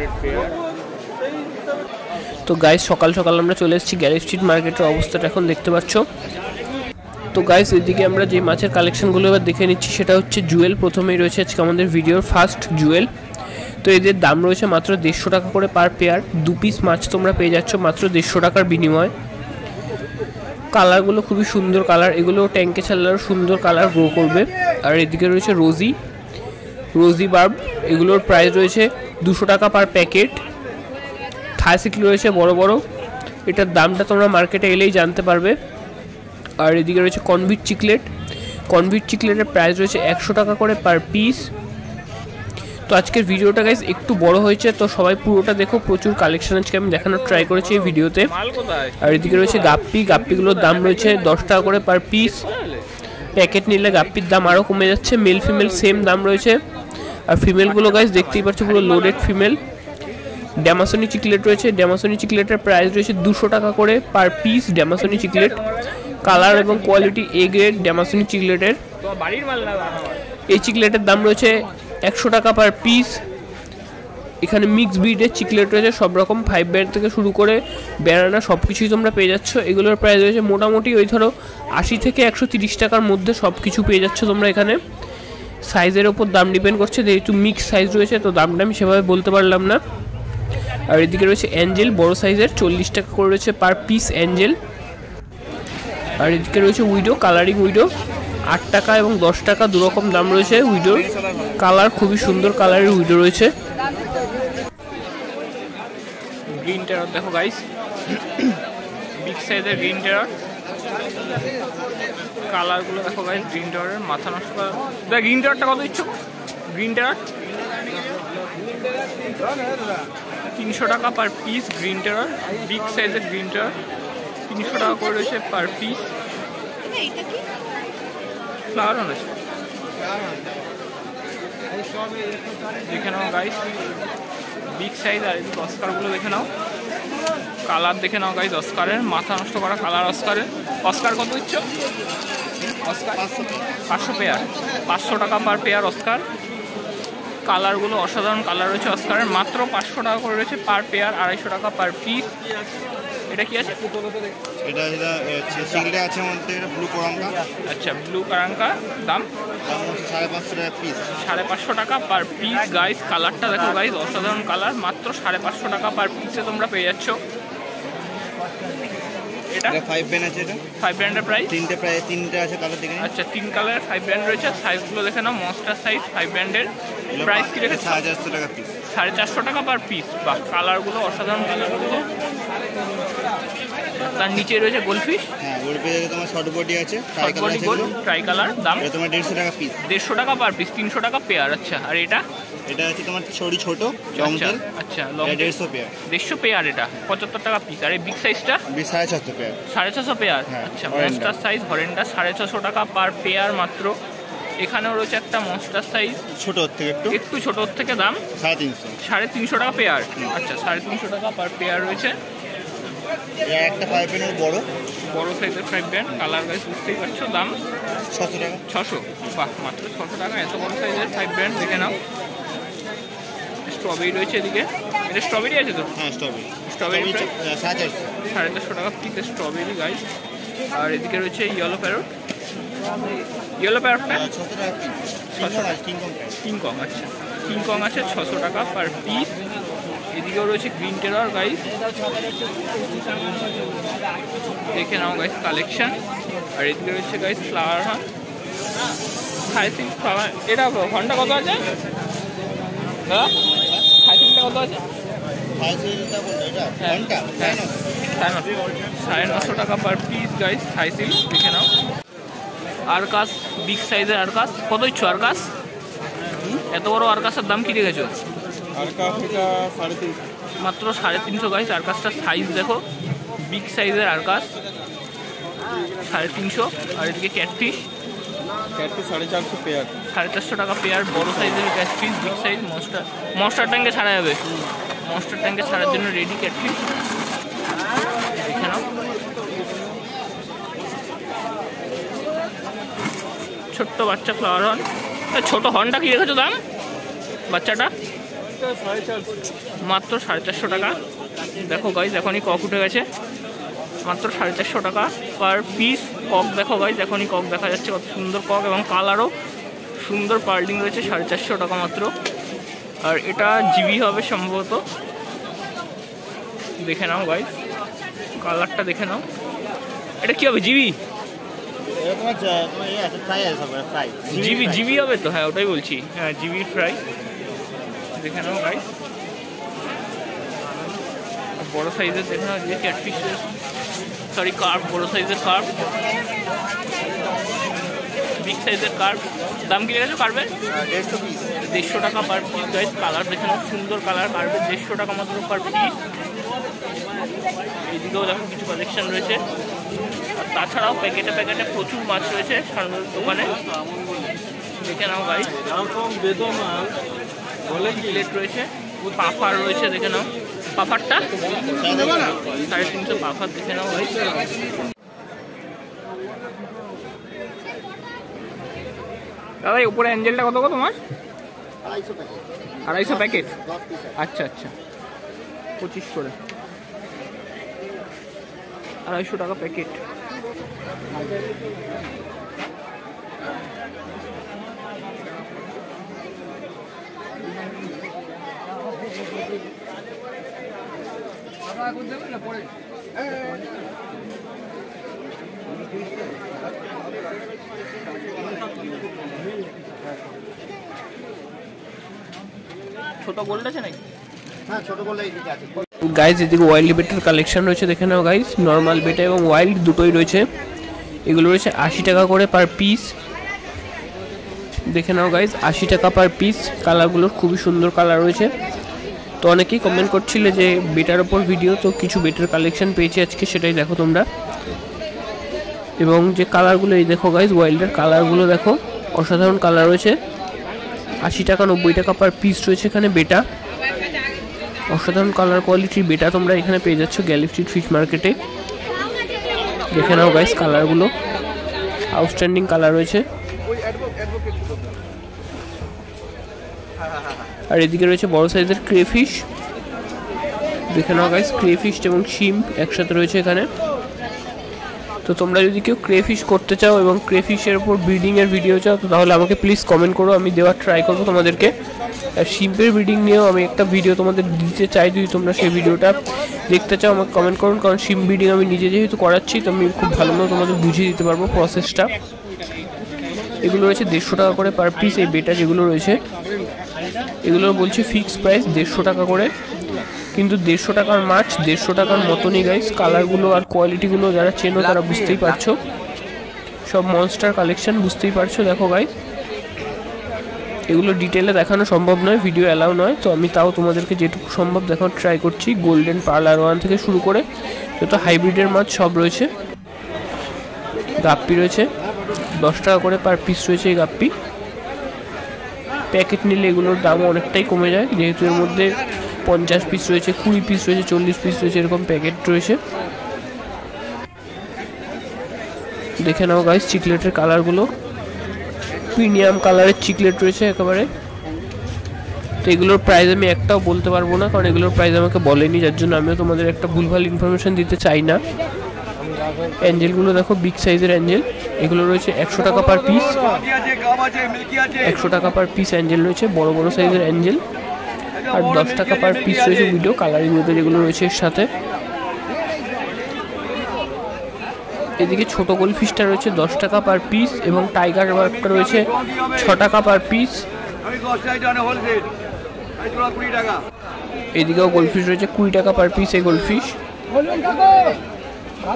Loaded pair. তো guys সকাল সকাল আমরা চলে এসেছি গ্যারেজ স্ট্রিট মার্কেটের অবস্থাটা এখন দেখতে পাচ্ছ। তো গাইস এদিকে আমরা যে মাছের কালেকশনগুলো এবার দেখে নিচ্ছি সেটা হচ্ছে জুয়েল। প্রথমেই রয়েছে আজকে আমাদের ভিডিওর ফার্স্ট জুয়েল। তো এদের দাম রয়েছে মাত্র 150 টাকা করে পার পেয়ার। 2 পিস মাছ তোমরা পেয়ে যাচ্ছ মাত্র 150 টাকার বিনিময়ে। কালারগুলো খুবই সুন্দর কালার, এগুলো ট্যাঙ্কে ছাড়লেও সুন্দর কালার গ্রো করবে। আর এদিকে রয়েছে রোজি বার্ব, এগুলোর প্রাইস রয়েছে 200 টাকা পার প্যাকেট। থাইসিক রয়েছে বড় বড়, এটার দামটা তোমরা মার্কেটে এলেই জানতে পারবে। আর এদিকে রয়েছে কনভিট চিকলেটের প্রাইস রয়েছে 100 টাকা করে পার পিস। তো আজকের ভিডিওটা গাইস একটু বড় হয়েছে, তো সবাই পুরোটা দেখো, প্রচুর কালেকশন আজকে আমি দেখানোর ট্রাই করেছি এই ভিডিওতে। আর এদিকে রয়েছে গাপ্পিগুলোর দাম রয়েছে 10 টাকা করে পার পিস। প্যাকেট নিলে গাপ্পির দাম আরও কমে যাচ্ছে। মেল ফিমেল সেম দাম রয়েছে। আর ফিমেলগুলো গাইস দেখতেই পাচ্ছ পুরো লোডেড ফিমেল। ড্যামাসনি চিকলেট রয়েছে, ড্যামাসনি চিকলেটের প্রাইস রয়েছে 200 টাকা করে পার পিস। ড্যামাসনি চিকলেট কালার এবং কোয়ালিটি এ গ্রেড ড্যামাসনি চিকলেটের। এই চিকলেটের দাম রয়েছে 100 টাকা পার পিস। এখানে মিক্স ব্রিডের চিকলেট রয়েছে সব রকম, 5 ব্যান্ড থেকে শুরু করে ব্যানানা সব কিছুই তোমরা পেয়ে যাচ্ছ। এগুলোর প্রাইস রয়েছে মোটামুটি ওই ধরো 80 থেকে 130 টাকার মধ্যে সব কিছু পেয়ে যাচ্ছ তোমরা এখানে। সাইজের ওপর দাম ডিপেন্ড করছে, যেহেতু মিক্স সাইজ রয়েছে তো দামটা আমি সেভাবে বলতে পারলাম না। আর এদিকে রয়েছে অ্যাঞ্জেল বড় সাইজের, 40 টাকা করে রয়েছে পার পিস অ্যাঞ্জেল। আর এদিকে রয়েছে উইডো, কালারিং উইডো 8 টাকা এবং 10 টাকা দুরকম দাম রয়েছে উইডোর। কালার খুবই সুন্দর কালারের উইডো রয়েছে। গ্রিন টেরার দেখো গাইস, বিগ সাইজের গ্রিন টেরার। কালারগুলো দেখো গাইস, গ্রিন টেরারের মাথা নষ্ট করা। দেখ গ্রিন টেরারটা কত দিচ্ছ? গ্রিন টেরার 300 টাকা per piece. Green terror big সাইজের গ্রিন টেরার 300 টাকা করে রয়েছে পার পিস। ফ্লাওয়ার আছে, দেখে নাও গাইস বিগ সাইজ। আর এই অস্কারগুলো দেখে নাও, কালার দেখে নাও গাইস অস্কারের, মাথা নষ্ট করা কালার অস্কারের। অস্কার কত দিচ্ছ? অস্কার 500 পেয়ার, 500 টাকা পার পেয়ার অস্কার। কালারগুলো অসাধারণ কালার রয়েছে অস্কারের, মাত্র 500 টাকা করে রয়েছে পার পেয়ার, 250 টাকা পার পিস। এটা কি আছে? এটা সিঙ্গেল আছে মধ্যে, এটা ব্লু কারাঙ্কা। আচ্ছা ব্লু কারাঙ্কা, দাম 550 টাকা পিস, 550 টাকা পার পিস। গাইস কালারটা দেখো গাইস, অসাধারণ কালার, মাত্র 550 টাকা পার পিসে তোমরা পেয়ে যাচ্ছ। এটা 5 ব্যান্ড আছে, এটা 5 ব্যান্ডের প্রাইস তিনটে আছে কালার দেখে। আচ্ছা 3 কালারের 5 ব্যান্ড রয়েছে। সাইজগুলো দেখে নাও, মনস্টার সাইজ 5 ব্যান্ডের। প্রাইস কি রেখেছে? 450 টাকা পিস, 450 টাকা পার পিস। বাহ কালারগুলো অসাধারণ কালার রয়েছে। তার নিচে রয়েছে গোলফিশ। হ্যাঁ গোলফিশ তোমার শর্ট বডি আছে, ট্রাই কালার, দাম তোমার 150 টাকা পিস, 150 টাকা পার পিস, 300 টাকা পেয়ার। আচ্ছা আর এটা আছে তোমার ছোট জমজেল। আচ্ছা লং 150 পেয়ার, 150 পেয়ার, এটা 75 টাকা পিস। আর এই বিগ সাইজটা 450 পেয়ার, 450 পেয়ার। আচ্ছা মনস্টার সাইজ হরেন্ডা 450 টাকা পার পেয়ার মাত্র। এখানেও রয়েছে একটা মনস্টার সাইজ, ছোট থেকে একটু ছোট থেকে, দাম 350 টাকা পেয়ার। আচ্ছা 350 টাকা পার পেয়ার রয়েছে। একটা 5 ব্যান্ডের বড় সাইজের 5 ব্যান্ড, কালার গাইস বুঝতেই পারছো, দাম 600 টাকা। 600, বাহ মাত্র 600 টাকা এত বড় সাইজের 5 ব্যান্ড। দেখে নাও স্ট্রবেরি রয়েছে এদিকে। এটা স্ট্রবেরি আছে তো? হ্যাঁ স্ট্রবেরি 450 টাকা পিস স্ট্রবেরি গাইস। আর এদিকে রয়েছে ইয়েলো প্যারটটা 600 টাকা পিস, কিংকং। আচ্ছা কিংকং আছে 600 টাকা পার পিস। এদিকেও রয়েছে গ্রিন টেরার গাইস, দেখে নাও গাইস কালেকশন। আর এদিকে রয়েছে গাইস ফ্লাওয়ার হর্ন, হাইসিঙ্ক ফ্লাওয়ার। এটা হর্নটা কত আছে দাদা? হাইসিঙ্কটা কত আছে? 950 টাকা পার পিস গাইস হাইসিঙ্ক, দেখে নাও। আরকাস বিগ সাইজের আরকাস কত ইচ্ছ? আরকাস এত বড় আরকাসের দাম কি রেখেছো? মাত্র 350 গাইস। আরকাসটার সাইজ দেখো, বিগ সাইজের আরকাস 350। আর এদিকে ক্যাটফিশ 450 পেয়ার, 450 টাকা পেয়ার, বড় সাইজের ক্যাটফিশ, বিগ সাইজ। মনস্টার ট্যাঙ্কে ছাড়া যাবে, মনস্টার ট্যাঙ্কে ছাড়ার জন্য রেডি ক্যাটফিশ, দেখে নাও। ছোট্ট বাচ্চা ফ্লাওয়ার হর্ন, ছোট হর্নটা কি রেখেছো দাম? বাচ্চাটা মাত্র 450 টাকা। দেখো গাইজ এখনই কক উঠে গেছে, মাত্র 450 টাকা পার পিস। কক দেখো গাইজ এখনই কক দেখা যাচ্ছে, কত সুন্দর কক এবং কালারও সুন্দর পার্লিং রয়েছে। 450 টাকা মাত্র। আর এটা জিবি হবে সম্ভবত, দেখে নাও গাইজ কালারটা দেখে নাও। এটা কি হবে জিবি? জিবি জিবি হবে তো, হ্যাঁ ওটাই বলছি, হ্যাঁ জিবি ফ্রাই। দেখে নাও গাইজ বড় সাইজের দেখে নাও যে ক্যাটফিশ, সরি কার্প, বড় সাইজের কার্প, বিগ সাইজের কার্প। দাম কি রেখেছো কার্পের? 150 টাকা পার পিস গাইজ। কালার দেখে নাও সুন্দর কালার, কার্পের 150 টাকা মাত্র পার পিস। এইদিকেও দেখো কিছু কালেকশন রয়েছে। আর তাছাড়াও প্যাকেটে প্যাকেটে প্রচুর মাছ রয়েছে সারদার দোকানে, দেখে নাও গাইজ। প্লেট রয়েছে, পাফার রয়েছে দেখে নাও। পাফারটা 350 পাফার, দেখে নাও গাইজ। দাদা উপরে অ্যাঞ্জেলটা কত কত তোমার? 250 প্যাকেট। আচ্ছা আচ্ছা, 25 করে, 250 টাকা প্যাকেট। ছোট গোল্ড আছে নাকি? হ্যাঁ ছোট গোল্ড এই দিকে আছে গাইজ। এদিকে ওয়াইল্ড বেটের কালেকশন রয়েছে দেখে নাও গাইজ। নর্মাল বেটা এবং ওয়াইল্ড দুটোই রয়েছে। এগুলো রয়েছে 80 টাকা করে পার পিস, দেখে নাও গাইজ 80 টাকা পার পিস। কালারগুলোর খুবই সুন্দর কালার রয়েছে। তো অনেকেই কমেন্ট করছিলে যে বেটার ওপর ভিডিও, তো কিছু বেটার কালেকশন পেয়েছি আজকে, সেটাই দেখো তোমরা। এবং যে কালারগুলো এই দেখো গাইজ, ওয়াইল্ডের কালারগুলো দেখো অসাধারণ কালার রয়েছে। 80 টাকা 90 টাকা পার পিস রয়েছে এখানে বেটা। অসাধারণ কালার কোয়ালিটির বেটা তোমরা এখানে পেয়ে যাচ্ছ গ্যালেক্সি স্ট্রিট ফিশ মার্কেটে। দেখে নাও গাইস কালারগুলো, আউটস্ট্যান্ডিং কালার রয়েছে। আর এদিকে রয়েছে বড় সাইজের ক্রেফিশ, দেখে নাও গাইস ক্রেফিশ এবং শিম্প একসাথে রয়েছে এখানে। তো তোমরা যদি কেউ ক্রেফিশ করতে চাও এবং ক্রেফিশের উপর ব্রিডিংয়ের ভিডিও চাও, তো তাহলে আমাকে প্লিজ কমেন্ট করো, আমি দেওয়ার ট্রাই করবো তোমাদেরকে। আর শিম্পের ব্রিডিং নিয়েও আমি একটা ভিডিও তোমাদের দিতে চাই, যদি তোমরা সেই ভিডিওটা দেখতে চাও আমাকে কমেন্ট করুন, কারণ শিম্প ব্রিডিং আমি নিজে যেহেতু করাচ্ছি, তো আমি খুব ভালো মতো তোমাদের বুঝিয়ে দিতে পারবো প্রসেসটা। এগুলো রয়েছে 150 টাকা করে পার পিস। এই বেটা যেগুলো রয়েছে এগুলো বলছে ফিক্সড প্রাইস 150 টাকা করে, কিন্তু 150 টাকার মাছ 150 টাকার মতনই গাইস। কালারগুলো আর কোয়ালিটিগুলো যারা চেনো তারা বুঝতেই পারছো, সব মনস্টার কালেকশন বুঝতেই পারছো। দেখো গাইস এগুলো ডিটেলে দেখানো সম্ভব নয়, ভিডিও অ্যালাউ নয়, তো আমি তাও তোমাদেরকে যেটুকু সম্ভব দেখানোর ট্রাই করছি। গোল্ডেন পার্লার ওয়ান থেকে শুরু করে যত হাইব্রিডের মাছ সব রয়েছে। গাপ্পি রয়েছে 10 টাকা করে পার পিস রয়েছে এই গাপ্পি। প্যাকেট নিলে এগুলোর দাম অনেকটাই কমে যায়, যেহেতু এর মধ্যে 50 পিস রয়েছে, 20 পিস রয়েছে, 40 পিস রয়েছে, এরকম প্যাকেট রয়েছে। দেখে নাও গাইস চিকলেটের কালারগুলো, প্রিমিয়াম কালারের চিকলেট রয়েছে একেবারে। তো এগুলোর প্রাইস আমি একটাও বলতে পারবো না, কারণ এগুলোর প্রাইস আমাকে বলেনি, যার জন্য আমিও তোমাদের একটা ভুলভাল ইনফরমেশন দিতে চাই না। অ্যাঞ্জেলগুলো দেখো বিগ সাইজের অ্যাঞ্জেল, এগুলো রয়েছে 100 টাকা পার পিস। 100 টাকা পার পিস অ্যাঞ্জেল রয়েছে, বড় বড় সাইজের অ্যাঞ্জেল। আর 10 টাকা পার পিস রয়েছে ভিডিও কালারিং মধ্যে যেগুলো রয়েছে এর সাথে। এদিকে ছোট গোলফিশটা রয়েছে 10 টাকা পার পিস, এবং টাইগার বার্বটা রয়েছে 6 টাকা পার পিস। এদিকেও গোলফিশ রয়েছে 20 টাকা পার পিস। এই গোলফিশ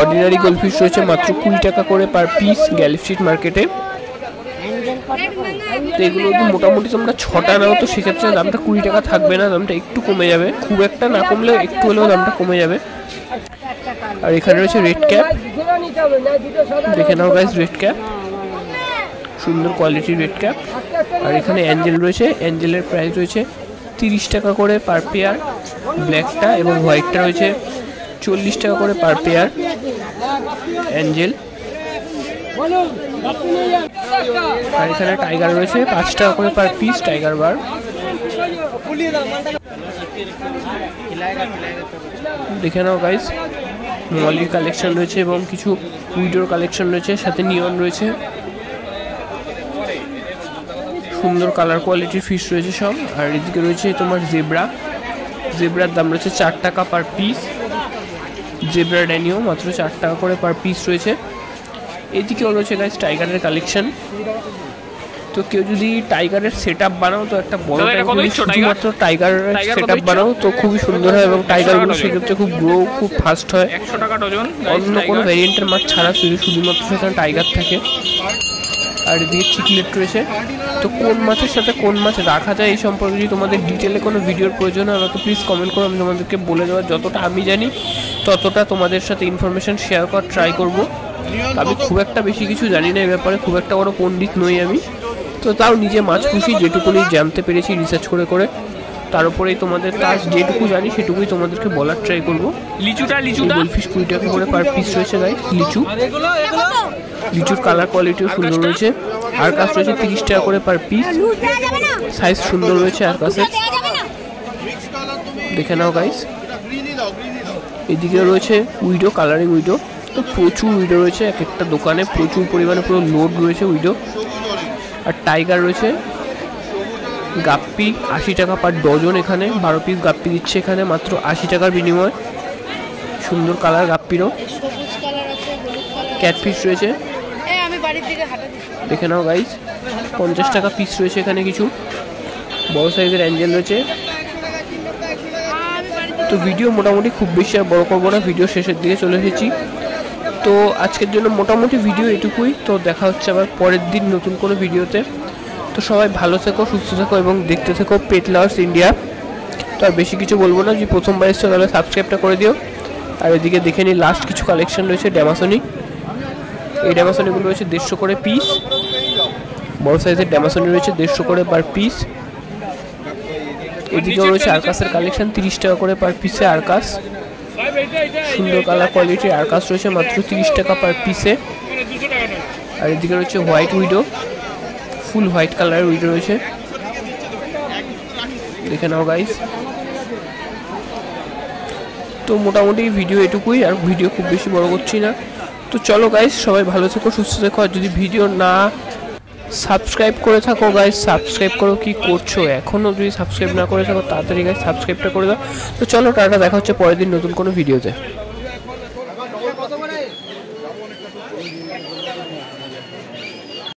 অর্ডিনারি গোলফিশ রয়েছে মাত্র 20 টাকা করে পার পিস গ্যালেক্সি স্ট্রিট মার্কেটে। তো এগুলো যদি মোটামুটি তোমরা 6টা নাও, তো সেক্ষেত্রে দামটা 20 টাকা থাকবে না, দামটা একটু কমে যাবে, খুব একটা না কমলেও একটু হলেও দামটা কমে যাবে। আর এখানে রয়েছে রেড ক্যাপ, দেখে নাও গাইস রেড ক্যাপ, সুন্দর কোয়ালিটির রেড ক্যাপ। আর এখানে অ্যাঞ্জেল রয়েছে, অ্যাঞ্জেলের প্রাইস রয়েছে 30 টাকা করে পার পেয়ার। ব্ল্যাকটা এবং হোয়াইটটা রয়েছে 40 টাকা করে পার পেয়ার অ্যাঞ্জেল। আর এখানে টাইগার রয়েছে 5 টাকা করে পার পিস টাইগার বার। দেখে নাও গাইস, মলির কালেকশন রয়েছে এবং কিছু উইডোর কালেকশন রয়েছে, সাথে নিয়ন রয়েছে, সুন্দর কালার কোয়ালিটির ফিশ রয়েছে সব। আর এদিকে রয়েছে তোমার জেব্রার দাম রয়েছে 4 টাকা পার পিস। জেব্রা ড্যানিও মাত্র 4 টাকা করে পার পিস রয়েছে। এদিকেও রয়েছে গাইস টাইগারের কালেকশন। তো কেউ যদি টাইগারের সেটআপ বানাও তো একটা বড় শুধুমাত্র টাইগারের সেটআপ বানাও তো খুবই সুন্দর হয় এবং টাইগারগুলো সেক্ষেত্রে খুব গ্রো খুব ফাস্ট হয়। 100 টাকা ডজন। অন্য কোনো ভ্যারিয়েন্টের মাছ ছাড়া শুধুমাত্র সেখানে টাইগার থাকে। আর এদিকে চিকলেট রয়েছে। তো কোন মাছের সাথে কোন মাছ রাখা যায় এই সম্পর্কে যদি তোমাদের ডিটেলে কোনো ভিডিওর প্রয়োজন হয় তো প্লিজ কমেন্ট করো, আমি তোমাদেরকে বলে দেওয়ার যতটা আমি জানি ততটা তোমাদের সাথে ইনফরমেশন শেয়ার করার ট্রাই করব। আমি খুব একটা বেশি কিছু জানি না এই ব্যাপারে, খুব একটা বড় পণ্ডিত নই আমি, তো তাও নিজে মাছ পুষি, যেটুকুনি জানতে পেরেছি রিসার্চ করে তার উপরেই তোমাদের তার যেটুকু জানি সেটুকুই তোমাদেরকে বলার ট্রাই করবো। লিচুটা গোলফিশ 20 টাকা করে পার পিস রয়েছে গাইস। লিচুর কালার কোয়ালিটিও সুন্দর রয়েছে। আরকাস রয়েছে 30 টাকা করে পার পিস, সাইজ সুন্দর রয়েছে আরকাসের, দেখে নাও গাইস। এদিকে রয়েছে উইডো, কালারিং উইডো, তো প্রচুর উইডো রয়েছে, এক একটা দোকানে প্রচুর পরিমাণে পুরো লোড রয়েছে উইডো। আর টাইগার রয়েছে, গাপ্পি 80 টাকা পার ডজন, এখানে 12 পিস গাপ্পি দিচ্ছে এখানে মাত্র 80 টাকার বিনিময়। সুন্দর কালার গাপ্পিরও। ক্যাটফিশ রয়েছে, দেখে নাও গাইজ, 50 টাকা পিস রয়েছে এখানে। কিছু বড় সাইজের অ্যাঞ্জেল রয়েছে। তো ভিডিও মোটামুটি খুব বেশি আর বড় করবো না, ভিডিও শেষের দিকে চলে এসেছি। তো আজকের জন্য মোটামুটি ভিডিও এটুকুই। তো দেখা হচ্ছে আবার পরের দিন নতুন কোনো ভিডিওতে। তো সবাই ভালো থেকো, সুস্থ থেকো এবং দেখতে থেকো পেট লাভার্স ইন্ডিয়া। তো আর বেশি কিছু বলবো না, যদি প্রথমবার এসছো তাহলে সাবস্ক্রাইবটা করে দিও। আর এদিকে দেখে নিই লাস্ট কিছু কালেকশন রয়েছে ড্যামাসনি। এই ড্যামাসনিগুলো রয়েছে 150 করে পিস, বড় সাইজের ড্যামাসনি রয়েছে 150 করে পার পিস। এদিকেও রয়েছে আরকাসের কালেকশন 30 টাকা করে পার পিসে আরকাস। সুন্দর কালার কোয়ালিটির আরকাস রয়েছে মাত্র 30 টাকা পার পিসে। আর এদিকে রয়েছে হোয়াইট উইডো, ফুল হোয়াইট কালারের উইডো রয়েছে, দেখে নাও গাইস। তো মোটামুটি ভিডিও এটুকুই, আর ভিডিও খুব বেশি বড় করছি না। তো চলো গাইস, সবাই ভালো থেকো, সুস্থ থেকো। আর যদি ভিডিও না সাবস্ক্রাইব করে থাকো গাইস, সাবস্ক্রাইব করো, কি করছো এখনও যদি সাবস্ক্রাইব না করে থাকো তাড়াতাড়ি গাইস সাবস্ক্রাইবটা করে দাও। তো চলো টাটা, দেখা হচ্ছে পরের দিন নতুন কোনো ভিডিওতে।